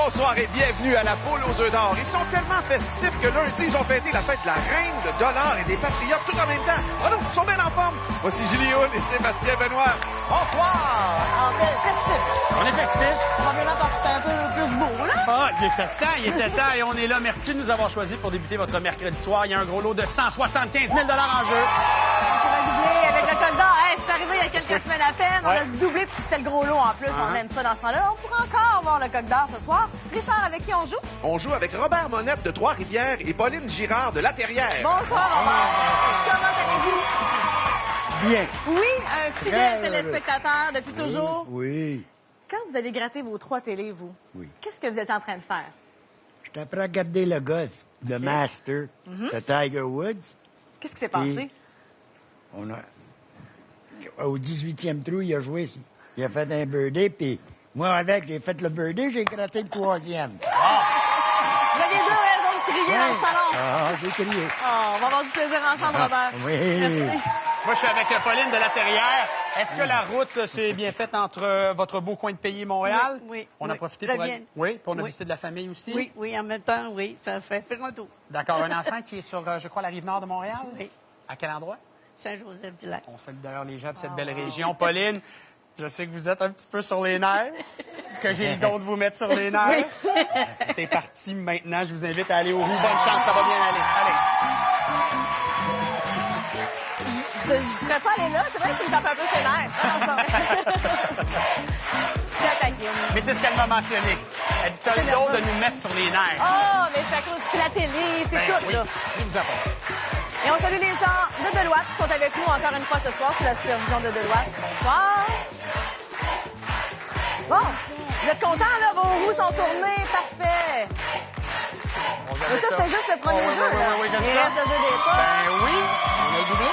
Bonsoir et bienvenue à la Poule aux œufs d'or. Ils sont tellement festifs que lundi, ils ont fêté la fête de la reine de dollars et des patriotes tout en même temps. Oh non, ils sont bien en forme. Voici Julie Hull et Sébastien Benoît. Bonsoir! Festif. On est festif. Probablement parce que c'est un peu plus beau, là. Ah, il était temps et on est là. Merci de nous avoir choisis pour débuter votre mercredi soir. Il y a un gros lot de 175 000 en jeu. On va doubler avec le col d'or. Hey, c'est arrivé il y a quelques semaines à peine. On a doublé puis c'était le gros lot en plus. On aime ça dans ce temps-là. On pourra encore voir le coq d'or ce soir. Richard, avec qui on joue? On joue avec Robert Monette de Trois-Rivières et Pauline Girard de La Terrière. Bonsoir, Robert. Comment allez-vous? Bien. Oui, un fidèle téléspectateur depuis toujours. Oui. Quand vous allez gratter vos 3 télés, vous, qu'est-ce que vous êtes en train de faire? Je t'apprends à regarder le golf, le Master, de Tiger Woods. Qu'est-ce qui s'est passé? On a... Au 18e trou, il a joué. Il a fait un birdie, puis moi, avec, j'ai fait le birdie, j'ai gratté le 3e. Vous avez 2 raisons de crier dans le salon. Ah, j'ai crié. Oh, on va avoir du plaisir ensemble, Robert. Oui. Merci. Moi, je suis avec Pauline de La Terrière. Est-ce que la route s'est bien faite entre votre beau coin de pays et Montréal? Oui. On a profité Très pour bien. aller... Oui, puis on a Oui. visité de la famille aussi? Oui, oui, en même temps, oui, ça fait un tour. D'accord. Un enfant qui est sur, je crois, la rive nord de Montréal? Oui. À quel endroit? Saint-Joseph-du-Lac. On salue d'ailleurs les gens de cette belle région. Pauline, je sais que vous êtes un petit peu sur les nerfs, que j'ai le don de vous mettre sur les nerfs. C'est parti maintenant. Je vous invite à aller au roux. Bonne chance, ça va bien aller. Allez. Je ne serais pas allée là. C'est vrai que tu me tapes un peu ses nerfs. Je suis attaquée. Mais c'est ce qu'elle m'a mentionné. Elle dit, t'as le don de nous mettre sur les nerfs. Oh, mais c'est à cause de la télé, c'est tout, oui, là. je vous apporte. Et on salue les gens de Deloitte qui sont avec nous encore une fois ce soir sous la supervision de Deloitte. Bonsoir. Bon, vous êtes contents, là? Vos roues sont tournées. Parfait. Mais ça, c'était juste le premier oui, jeu, oui, là. oui, j'aime Il ça. reste le jeu des pas. Ben oui, on a le doublé.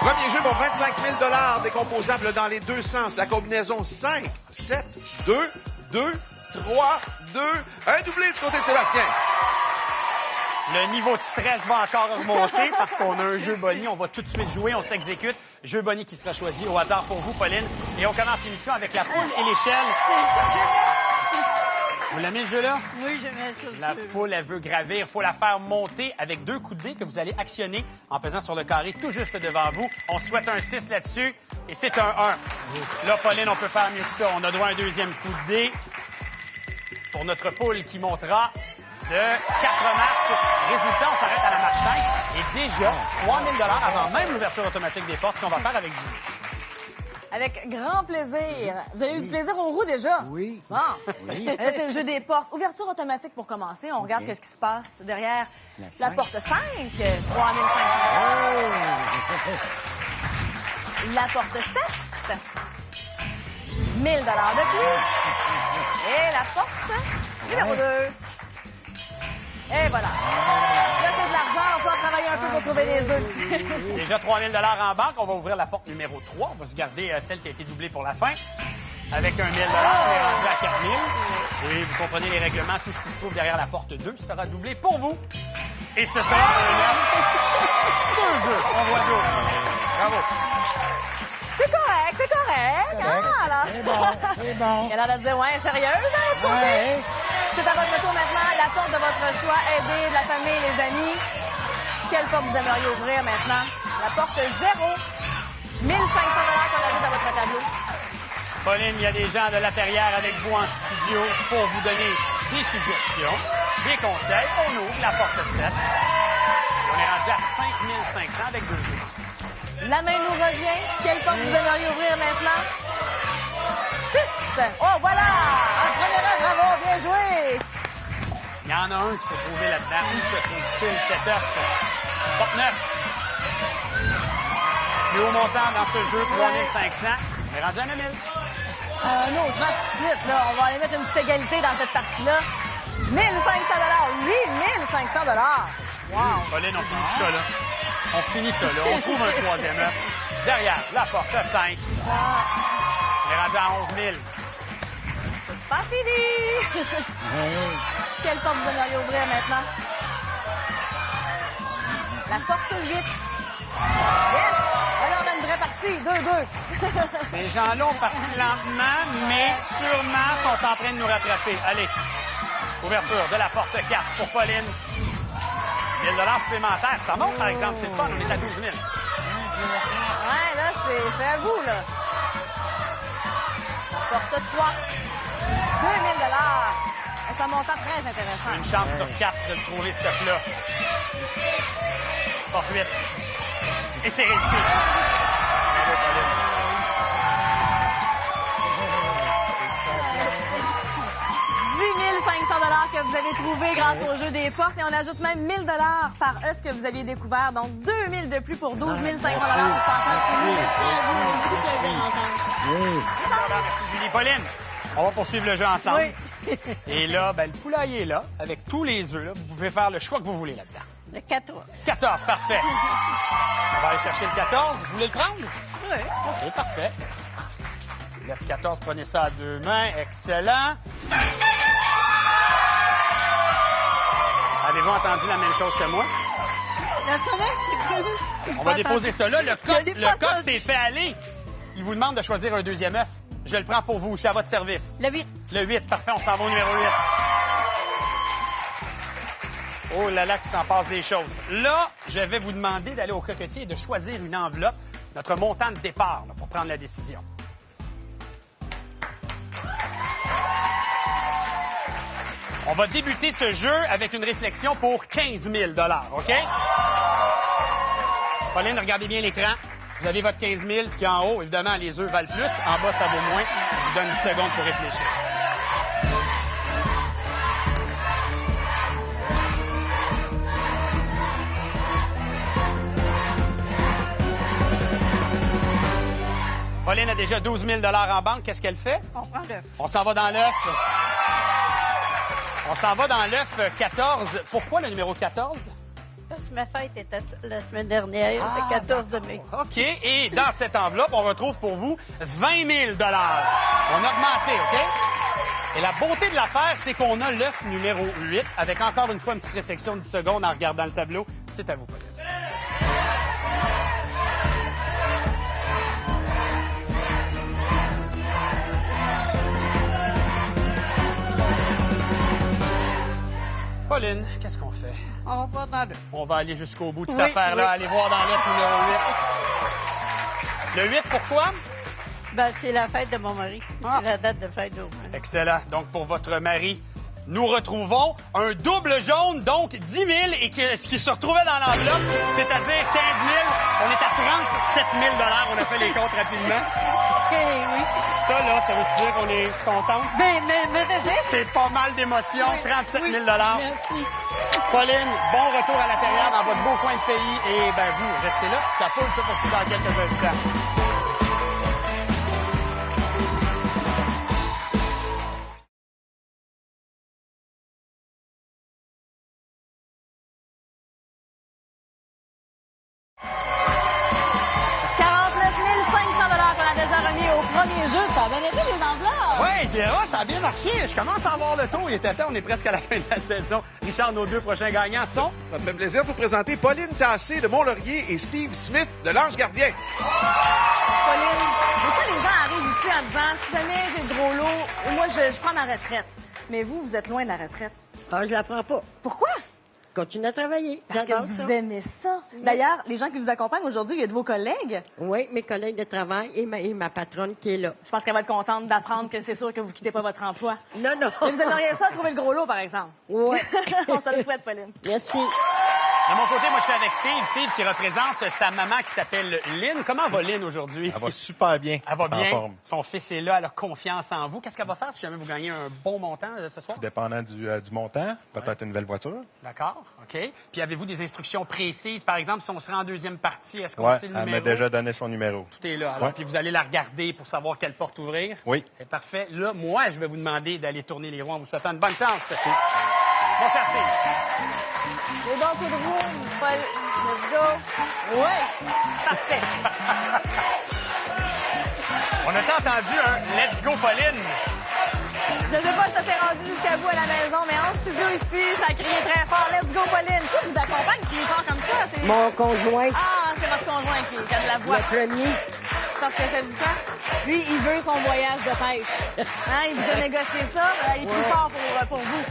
Premier jeu pour 25 000 décomposables dans les deux sens. La combinaison 5, 7, 2, 2, 3, 2. Un doublé du côté de Sébastien. Le niveau de stress va encore remonter parce qu'on a un jeu Bonnie. On va tout de suite jouer, on s'exécute. Jeu Bonnie qui sera choisi au hasard pour vous, Pauline. Et on commence l'émission avec la poule et l'échelle. Vous l'aimez, ce jeu-là? Oui, j'aimais ça. La poule, elle veut gravir. Il faut la faire monter avec 2 coups de dés que vous allez actionner en pesant sur le carré tout juste devant vous. On souhaite un 6 là-dessus et c'est un 1. Là, Pauline, on peut faire mieux que ça. On a droit à un deuxième coup de dé pour notre poule qui montera de 4 marches. Résultat, on s'arrête à la marche 5 et déjà 3 000 avant même l'ouverture automatique des portes, ce qu'on va faire avec Julie. Avec grand plaisir. Vous avez eu du plaisir aux roues déjà? Oui. Bon. Oui. Là, c'est le jeu des portes. Ouverture automatique pour commencer. On regarde qu'est-ce qui se passe derrière la porte 5. 3 500 La porte 7. 1 000 de plus. Et la porte numéro 2. Et voilà. Là, c'est de l'argent. On peut travailler un peu pour trouver les œufs. Déjà 3 000 en banque. On va ouvrir la porte numéro 3. On va se garder celle qui a été doublée pour la fin. Avec 1 000 on est rendu à 4 000. Oui, vous comprenez les règlements. Tout ce qui se trouve derrière la porte 2 sera doublé pour vous. Et ce sera un 2 jeux. On voit d'autres. Bravo. C'est correct, c'est correct. Ah, là. C'est bon. Elle a l'air de dire, ouais, sérieuse, hein, pour Ouais. C'est à votre tour maintenant. La porte de votre choix. Aidez de la famille, les amis. Quelle porte vous aimeriez ouvrir maintenant? La porte 0. 1 500 qu'on ajoute à votre tableau. Pauline, il y a des gens de La Terrière avec vous en studio pour vous donner des suggestions, des conseils. On ouvre la porte 7. On est rendu à 5 500 avec 2 jeux. La main nous revient. Quelle porte vous aimeriez ouvrir maintenant? 6. Oh, voilà! Un premier œuf, bravo, bien joué! Il y en a un qu'il faut trouver là-dedans. Où se trouve-t-il cet œuf? Porte 9. Plus haut montant dans ce jeu, 3 500. On est rendu à 9 000. Un autre match tout de suite, là. On va aller mettre une petite égalité dans cette partie-là. 1 500 8 500 Wow! Pauline, on finit ça, là. On finit ça, là. On trouve un troisième œuf. Derrière, la porte 5. On est rendu à 11 000. Pas fini! Quelle porte vous aimeriez ouvrir maintenant? La porte 8. Yes! aussi. 2-2. Ces gens-là ont parti lentement, mais sûrement sont en train de nous rattraper. Allez, ouverture de la porte 4 pour Pauline. 1 000 $ supplémentaires. Ça monte, par exemple. C'est le fun. On est à 12 000. Ouais, là, c'est à vous, là. Porte 3. 2 000 $. C'est un montant très intéressant. Une chance sur 4 de le trouver, ce stuff-là. Porte 8. Et c'est réussi. Bravo, Pauline. 10 500 $ que vous avez trouvé grâce au jeu des portes. Et on ajoute même 1 000 $ par œuf que vous aviez découvert. Donc, 2 000 de plus pour 12 500 $. Merci Julie. Pauline, on va poursuivre le jeu ensemble. Oui. Et là, ben, le poulailler est là, avec tous les œufs. Là. Vous pouvez faire le choix que vous voulez là-dedans. Le 14. 14, parfait. On va aller chercher le 14. Vous voulez le prendre? Oui. OK, parfait. Lève 14, prenez ça à 2 mains. Excellent. Avez-vous entendu la même chose que moi? La sonnette? On va déposer ça là. Le Je l'ai pas coq entendu. s'est fait aller. Il vous demande de choisir un deuxième œuf. Je le prends pour vous. Je suis à votre service. Le 8. Le 8, parfait. On s'en va au numéro 8. Oh là là, qu'il s'en passe des choses. Là, je vais vous demander d'aller au cocotier et de choisir une enveloppe, notre montant de départ, là, pour prendre la décision. On va débuter ce jeu avec une réflexion pour 15 000 $, OK? Pauline, regardez bien l'écran. Vous avez votre 15 000, ce qui est en haut. Évidemment, les œufs valent plus. En bas, ça vaut moins. Je vous donne une seconde pour réfléchir. Pauline a déjà 12 000 $ en banque. Qu'est-ce qu'elle fait? On prend l'œuf. On s'en va dans l'œuf. On s'en va dans l'œuf 14. Pourquoi le numéro 14? Parce que ma fête était la semaine dernière, le 14 de mai. OK. Et dans cette enveloppe, on retrouve pour vous 20 000 $. On a augmenté, OK? Et la beauté de l'affaire, c'est qu'on a l'œuf numéro 8, avec encore une fois une petite réflexion de 10 secondes en regardant le tableau. C'est à vous, Pauline. Pauline, qu'est-ce qu'on fait? On va dans l'œuf. On va aller jusqu'au bout de cette Oui, affaire-là. oui. Allez voir dans l'œuf numéro 8. Le 8, pourquoi? Ben, c'est la fête de mon mari. Ah. C'est la date de fête de mon mari. Excellent. Donc, pour votre mari, nous retrouvons un double jaune, donc 10 000, et ce qui se retrouvait dans l'enveloppe, c'est-à-dire 15 000. On est à 37 000 $. On a fait les comptes rapidement. OK, oui. Ça, là, ça veut dire qu'on est content? Mais C'est pas mal d'émotions. 37 000 $. Merci. Pauline, bon retour à l'intérieur dans votre beau coin de pays. Et ben vous, restez là. Ça poule se poursuit dans quelques instants. Premier jeu, ça a bien été les enveloppes. Oui, ça a bien marché. Je commence à avoir le tour. Il était temps, on est presque à la fin de la saison. Richard, nos deux prochains gagnants sont... Ça me fait plaisir de vous présenter Pauline Tassé de Mont-Laurier et Steve Smith de l'Ange Gardien. Pauline, des fois, les gens arrivent ici en disant, si jamais j'ai le gros lot, moi, je prends ma retraite. Mais vous êtes loin de la retraite. Ah, je la prends pas. Pourquoi? Continue à travailler. Parce que J'adore vous ça. aimez ça. D'ailleurs, les gens qui vous accompagnent aujourd'hui, il y a de vos collègues. Oui, mes collègues de travail et ma patronne qui est là. Je pense qu'elle va être contente d'apprendre que c'est sûr que vous quittez pas votre emploi. Non, non. Mais vous aimeriez ça, trouver le gros lot, par exemple. Oui. On se le souhaite, Pauline. Merci. De mon côté, moi, je suis avec Steve. Steve qui représente sa maman qui s'appelle Lynn. Comment va Lynn aujourd'hui? Elle va super bien. Elle va En bien. forme. Son fils est là. Elle a confiance en vous. Qu'est-ce qu'elle va faire si jamais vous gagnez un bon montant ce soir? Dépendant du montant, peut-être une nouvelle voiture. D'accord. OK. Puis avez-vous des instructions précises? Par exemple, si on se rend en deuxième partie, est-ce qu'on Ouais, sait le elle numéro? m'a déjà donné son numéro. Tout est là. Alors, Ouais. puis vous allez la regarder pour savoir quelle porte ouvrir? Oui. C'est parfait. Là, moi, je vais vous demander d'aller tourner les roues en vous souhaitant une bonne chance. Mon cher Steve. Les bons coups de roue, Paul. Let's go. Ouais. Parfait. On a-tu entendu un « Let's go, Pauline » Je sais pas si ça s'est rendu jusqu'à vous à la maison, mais en studio ici, ça crie très fort. Let's go, Pauline. Qui vous accompagne, qui est fort comme ça? C'est... Mon conjoint, Ah, c'est votre conjoint qui a de la voix. le premier. parce que ça vous prend. Lui, il veut son voyage de pêche. Hein, il vous a négocié ça. Il est plus fort pour vous.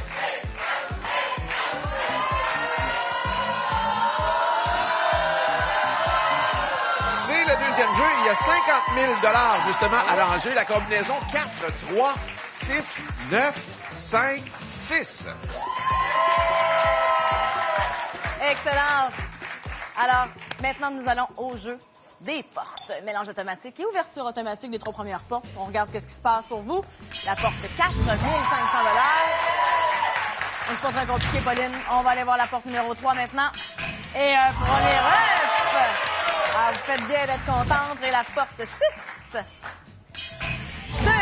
C'est le deuxième jeu. Il y a 50 000 justement à l'enjeu. La combinaison 4, 3, 6, 9, 5, 6. Excellent. Alors, maintenant, nous allons au jeu des portes. Mélange automatique et ouverture automatique des 3 premières portes. On regarde qu'est-ce qui se passe pour vous. La porte 4 500 $. C'est pas très compliqué, Pauline. On va aller voir la porte numéro 3 maintenant. Et un premier œuf. Ah, vous faites bien d'être contente. Et la porte 6. 2 000 $. Donc, 3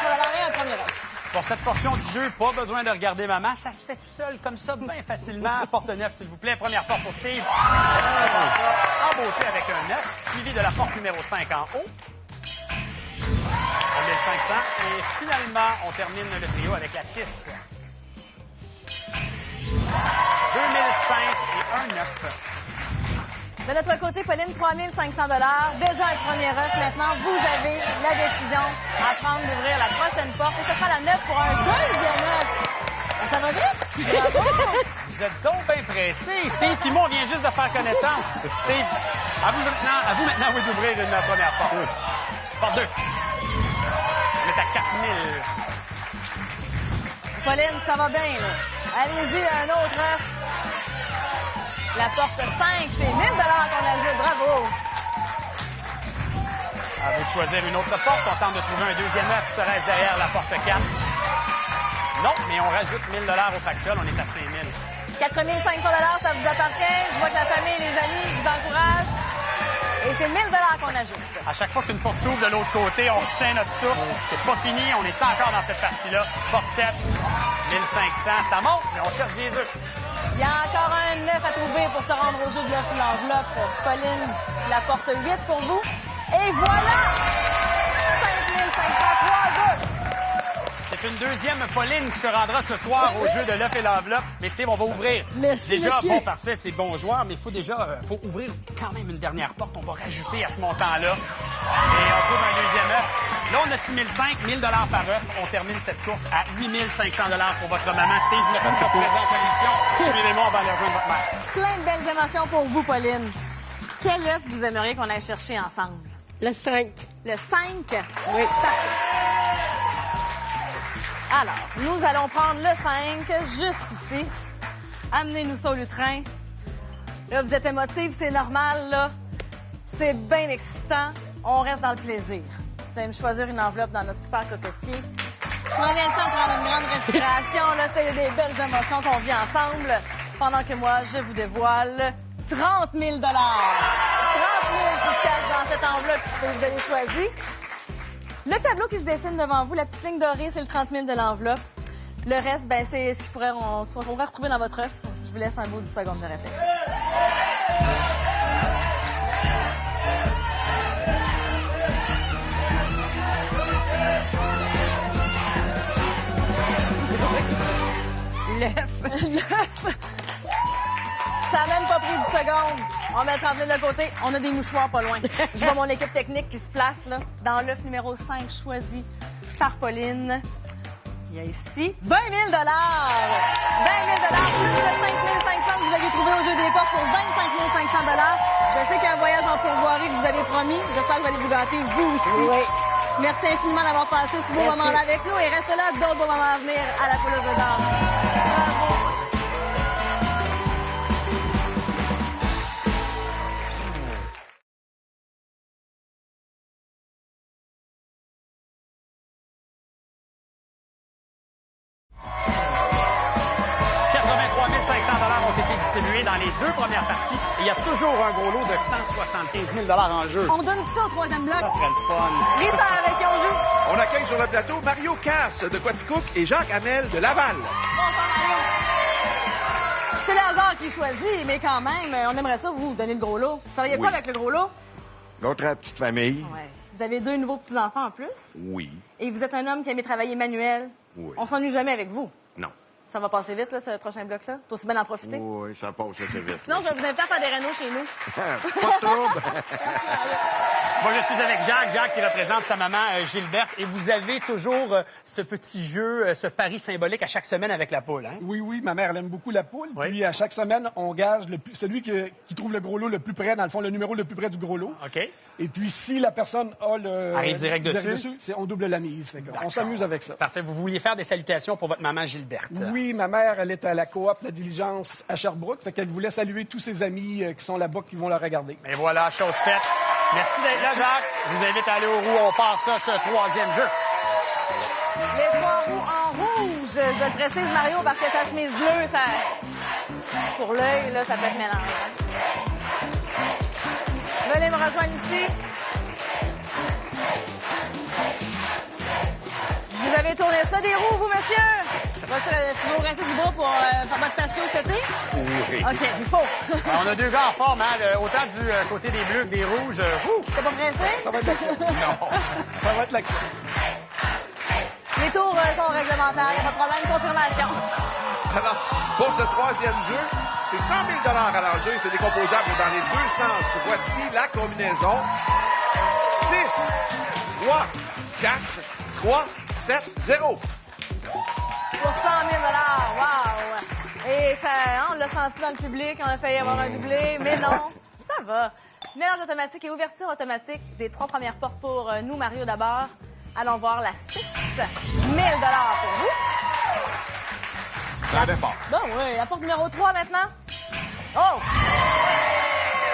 500 $ et un premier œuf. Pour cette portion du jeu, pas besoin de regarder maman. Ça se fait tout seul, comme ça, bien facilement. Porte 9, s'il vous plaît. Première porte pour Steve. En beauté avec un 9, suivi de la porte numéro 5 en haut. 1500. Et finalement, on termine le trio avec la 6. 2005 et un 9. De notre côté, Pauline, 3 500 $. Déjà un premier œuf. Maintenant, vous avez la décision à prendre d'ouvrir la prochaine porte. Et ce sera la 9 pour un deuxième œuf. Ça va vite? Bravo! Vous êtes donc bien pressé. Steve et moi, on vient juste de faire connaissance. Steve, à vous maintenant, oui, d'ouvrir la première porte. Porte 2. On est à 4000. Pauline, ça va bien, là. Allez-y, un autre œuf. La porte 5, c'est 1 000 $ qu'on ajoute. Bravo! À vous de choisir une autre porte. On tente de trouver un deuxième œuf qui se reste derrière la porte 4. Non, mais on rajoute 1 000 $ au factuel. On est à 5 000. 4 500 $, ça vous appartient. Je vois que la famille et les amis vous encouragent. Et c'est 1 000 $ qu'on ajoute. À chaque fois qu'une porte s'ouvre de l'autre côté, on retient notre souffle. C'est pas fini. On est encore dans cette partie-là. Porte 7, 1500. Ça monte, mais on cherche des œufs. Il y a encore un 9 à trouver pour se rendre au jeu de l'œuf ou l'enveloppe. Pauline, la porte 8 pour vous. Et voilà! 5503 œufs! C'est une deuxième Pauline qui se rendra ce soir au jeu de l'œuf et l'enveloppe. Mais Steve, on va ouvrir. Merci, déjà, monsieur. bon, parfait, c'est bon joueur, mais il faut déjà faut ouvrir quand même une dernière porte. On va rajouter à ce montant-là. Et on trouve un deuxième œuf. Là, on a 6 500, 1 000 $ par œuf. On termine cette course à 8 500 $ pour votre maman. Steve, merci de votre présence à l'émission. Suivez-moi, on va aller rejoindre votre mère. Plein de belles émotions pour vous, Pauline. Quel œuf vous aimeriez qu'on aille chercher ensemble? Le 5. Le 5? Oui. Parfait. Alors, nous allons prendre le 5, juste ici. Amenez-nous ça au lutrin. Là, vous êtes émotifs, c'est normal, là. C'est bien excitant. On reste dans le plaisir. Vous allez me choisir une enveloppe dans notre super cocotier. Prenez le temps de prendre une grande respiration. Là, c'est des belles émotions qu'on vit ensemble. Pendant que moi, je vous dévoile 30 000 $. 30 000 qui se cachent dans cette enveloppe que vous avez choisie. Le tableau qui se dessine devant vous, la petite ligne dorée, c'est le 30 000 de l'enveloppe. Le reste, ben, c'est ce qu'on pourrait retrouver dans votre œuf. Je vous laisse un beau 10 secondes de réflexion. L'œuf. Ça n'a même pas pris 10 secondes. On met le 30 000 de côté. On a des mouchoirs pas loin. Je vois mon équipe technique qui se place là, dans l'œuf numéro 5 choisi par Pauline. Il y a ici 20 000 $. 20 000 plus le 5 500 que vous aviez trouvé au jeu des portes pour 25 500 $. Je sais qu'il y a un voyage en pourvoirie que vous avez promis. J'espère que vous allez vous gâter, vous aussi. Oui. Merci infiniment d'avoir passé ce beau moment-là avec nous. Et reste là, d'autres beaux moments à venir à la Pouleuse d'or. Bravo. Dans les deux premières parties, il y a toujours un gros lot de 175 000 $ en jeu. On donne ça au troisième bloc. Ça serait le fun. Richard, avec qui on joue? On accueille sur le plateau Mario Casse de Quaticook et Jacques Hamel de Laval. Bonsoir, Mario. C'est le hasard qui choisit, mais quand même, on aimerait ça vous donner le gros lot. Vous saviez quoi avec le gros lot? Notre petite famille. Ouais. Vous avez 2 nouveaux petits-enfants en plus. Oui. Et vous êtes un homme qui aime travailler manuel. Oui. On s'ennuie jamais avec vous. Non. Ça va passer vite, là, ce prochain bloc-là. T'as aussi bien d'en profiter. Oui, ça passe assez vite. Sinon, je vais vous inviter à faire des rénaux chez nous. Pas de trouble. Moi, je suis avec Jacques. Jacques qui représente sa maman Gilberte. Et vous avez toujours ce petit jeu, ce pari symbolique à chaque semaine avec la poule, hein? Oui, oui, ma mère, elle aime beaucoup la poule. Oui. Puis à chaque semaine, on gage celui qui trouve le gros lot le plus près, dans le fond, le numéro le plus près du gros lot. OK. Et puis si la personne a le... Arrive direct dessus? on double la mise. Fait on s'amuse avec ça. Parfait. Vous vouliez faire des salutations pour votre maman Gilberte. Oui, ma mère, elle est à la coop La Diligence à Sherbrooke. Fait qu'elle voulait saluer tous ses amis qui sont là-bas, qui vont la regarder. Et voilà, chose faite. Merci d'être là, Jacques. Je vous invite à aller au roux. On part ça, ce troisième jeu. Les 3 roues en rouge. Je le précise, Mario, parce que sa chemise bleue, ça... Pour l'œil, là, ça peut être mélangeant. Venez me rejoindre ici. Vous avez tourné ça des roues, vous, monsieur? Est-ce que vous rincer du bras pour faire votre patio cet été? Oui. OK, il faut. On a deux gars en forme, hein? Autant du côté des bleus que des rouges. T'es pas pressé? Ça va être l'action. Non. Ça va être l'action. Les tours sont réglementaires, il n'y a pas de problème. Confirmation. Alors, pour ce troisième jeu, c'est 100 000 à l'enjeu. C'est décomposable dans les deux sens. Voici la combinaison. 6, 3, 4, 3, 7, 0. Pour 100 000 wow! Et ça, hein, on l'a senti dans le public, on a failli avoir un doublé, mais non, ça va. Mélange automatique et ouverture automatique des 3 premières portes pour nous, Mario d'abord. Allons voir la 6 000 pour vous. Ça dépend. Bon, oui, la porte numéro 3 maintenant. Oh!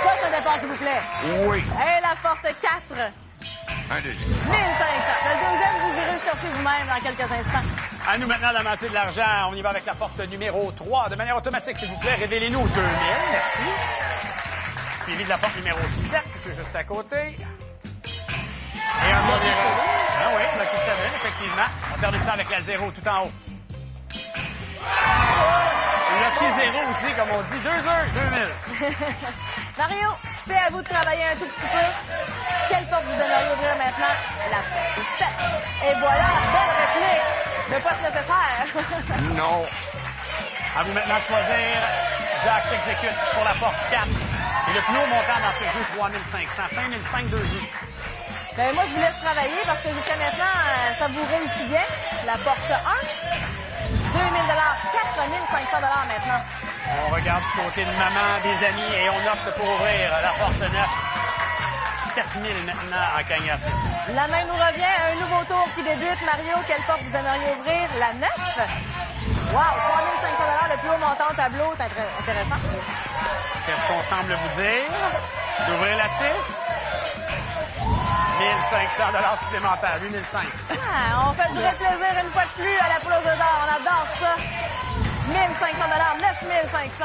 Ça, c'est un départ qui vous plaît. Oui. Et la porte 4. Un deuxième. 1500. Le deuxième, vous irez le chercher vous-même dans quelques instants. À nous maintenant d'amasser de l'argent. On y va avec la porte numéro 3. De manière automatique, s'il vous plaît, révélez-nous 2000. Merci. Suivi de la porte numéro 7, qui est juste à côté. Et un premier. Ah oui, Lucky 7, effectivement. On termine ça avec la 0 tout en haut. Lucky 0 aussi, comme on dit. 2 heures, 2000. Mario, c'est à vous de travailler un tout petit peu. Quelle porte vous aimeriez ouvrir maintenant? La porte 7. Et voilà, belle réplique. Ne pas se laisser faire. Non. À vous maintenant de choisir. Jacques s'exécute pour la porte 4. Et le plus haut montant dans ce jeu, 3500. 5005, 2 jeux. Ben, moi, je vous laisse travailler parce que jusqu'à maintenant, ça vous réussit bien. La porte 1. 2 000 4 500 maintenant. On regarde du côté de maman, des amis, et on opte pour ouvrir la porte 9. 7 000 maintenant en cagnotte. La main nous revient. Un nouveau tour qui débute. Mario, quelle porte vous aimeriez ouvrir? La 9. Wow, 3 500 le plus haut montant au tableau. C'est intéressant. Qu'est-ce qu'on semble vous dire? D'ouvrir la 6? 1 500 supplémentaires, 8 500. Ah, on fait durer le plaisir une fois de plus à la poule aux œufs d'or. On adore ça. 1 500 9 500.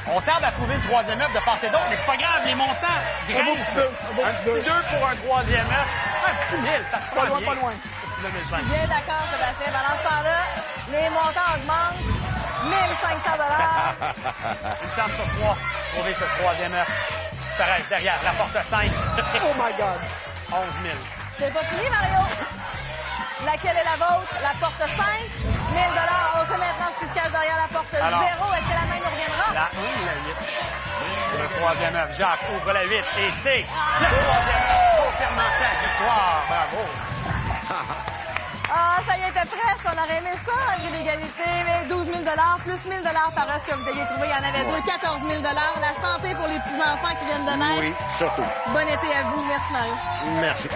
On tarde à trouver le troisième œuf de part et d'autre, mais c'est pas grave, les montants grimpent. Un petit 2 pour un troisième œuf. Un petit 1000, ça se prend bien. Pas loin. Le 1500. Bien d'accord, Sébastien. Pendant ce temps-là, les montants augmentent. 1 500 Une chance sur 3 pour trouver ce troisième œuf. Ça reste derrière la porte 5. Oh my God. 11 000. C'est pas fini, Mario. Laquelle est la vôtre? La porte 5. 1 000 On sait maintenant ce qui se cache derrière la porte 0. Alors, Est-ce que la main nous reviendra? La 1, la 8. Le troisième œuf. Jacques ouvre la 8 et c'est le troisième œuf. Confirmant sa victoire. Bravo. Ah, ça y était presque. On aurait aimé ça, j'ai l'égalité. Mais 12 000 plus 1 000 par œuf que vous ayez trouvé. Il y en avait deux. 14 000 La santé pour les petits-enfants qui viennent de naître. Oui, surtout. Bon été à vous. Merci, Mario. Merci.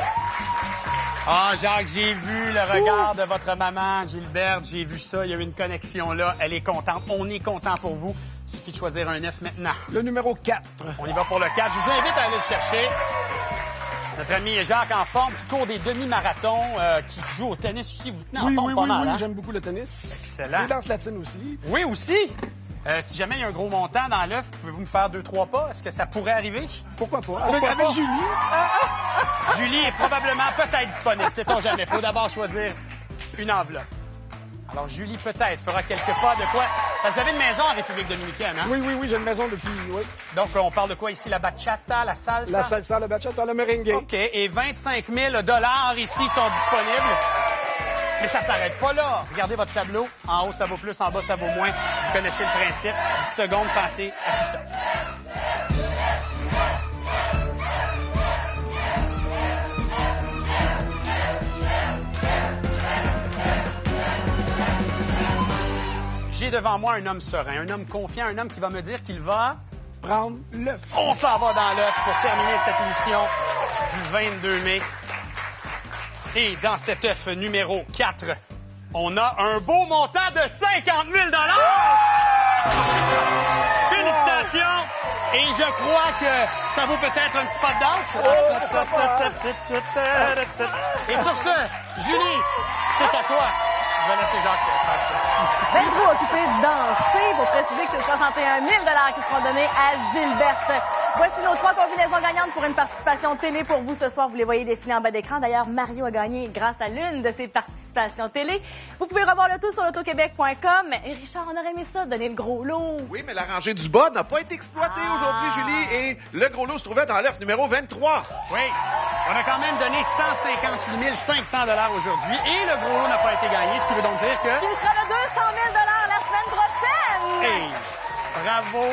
Ah, Jacques, j'ai vu le regard de votre maman, Gilberte. J'ai vu ça. Il y a eu une connexion là. Elle est contente. On est content pour vous. Il suffit de choisir un œuf maintenant. Le numéro 4. On y va pour le 4. Je vous invite à aller le chercher. Notre ami Jacques en forme, qui court des demi-marathons, qui joue au tennis aussi. Vous tenez en forme pas mal, hein? J'aime beaucoup le tennis. Excellent. Les danses latines aussi. Oui, aussi. Si jamais il y a un gros montant dans l'œuf, pouvez-vous me faire 2-3 pas? Est-ce que ça pourrait arriver? Pourquoi pas? Pourquoi Avec pas? Julie. Julie est probablement peut-être disponible. Sait-on jamais. Il faut d'abord choisir une enveloppe. Alors, Julie, peut-être, fera quelques pas de quoi? Parce que vous avez une maison en République dominicaine, hein? Oui, j'ai une maison depuis, oui. Donc, on parle de quoi ici? La bachata, la salsa? La salsa, la bachata, le merengue. OK. Et 25 000 ici sont disponibles. Mais ça s'arrête pas là. Regardez votre tableau. En haut, ça vaut plus. En bas, ça vaut moins. Vous connaissez le principe. 10 secondes, pensez à tout ça. J'ai devant moi un homme serein, un homme confiant, un homme qui va me dire qu'il va... Prendre l'œuf. On s'en va dans l'œuf pour terminer cette émission du 22 mai. Et dans cet œuf numéro 4, on a un beau montant de 50 000 $! Félicitations! Et je crois que ça vaut peut-être un petit pas de danse. Et sur ce, Julie, c'est à toi. Je vais laisser Jacques faire ça. Êtes-vous occupé de danser pour préciser que c'est 61 000 $ qui seront donnés à Gilberte? Voici nos 3 combinaisons gagnantes pour une participation télé pour vous ce soir. Vous les voyez défiler en bas d'écran. D'ailleurs, Mario a gagné grâce à l'une de ses participations télé. Vous pouvez revoir le tout sur l'autoquebec.com. Et Richard, on aurait aimé ça, donner le gros lot. Oui, mais la rangée du bas n'a pas été exploitée aujourd'hui, Julie, et le gros lot se trouvait dans l'œuf numéro 23. Oui, on a quand même donné 158 500 $ aujourd'hui et le gros lot n'a pas été gagné, ce qui veut donc dire que... Il sera de 200 000 $ la semaine prochaine. Hey, bravo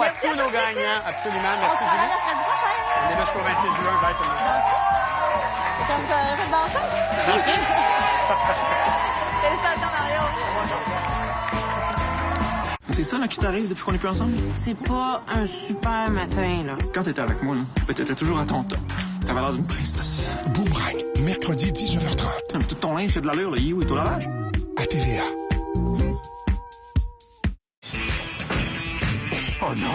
à tous nos gagnants. Absolument, merci On se Julie. la semaine prochaine. On est là jusqu'au 26 juin. Bye tout le monde. Comme ça, danser? Merci. Félicitations, Mario. C'est ça là, qui t'arrive depuis qu'on est plus ensemble? C'est pas un super matin, là. Quand t'étais avec moi, là, t'étais toujours à ton top. T'avais l'air d'une princesse. Boomerang, mercredi 19h30. Tout ton linge fait de l'allure, là. Il est au lavage? À TVA. Oh non!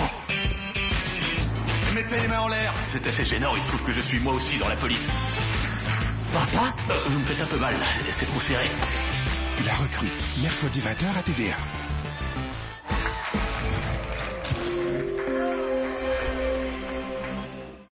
Mettez les mains en l'air! C'est assez gênant, il se trouve que je suis moi aussi dans la police. Papa? Vous me faites un peu mal, c'est trop serré. La recrue, mercredi 20h à TVA.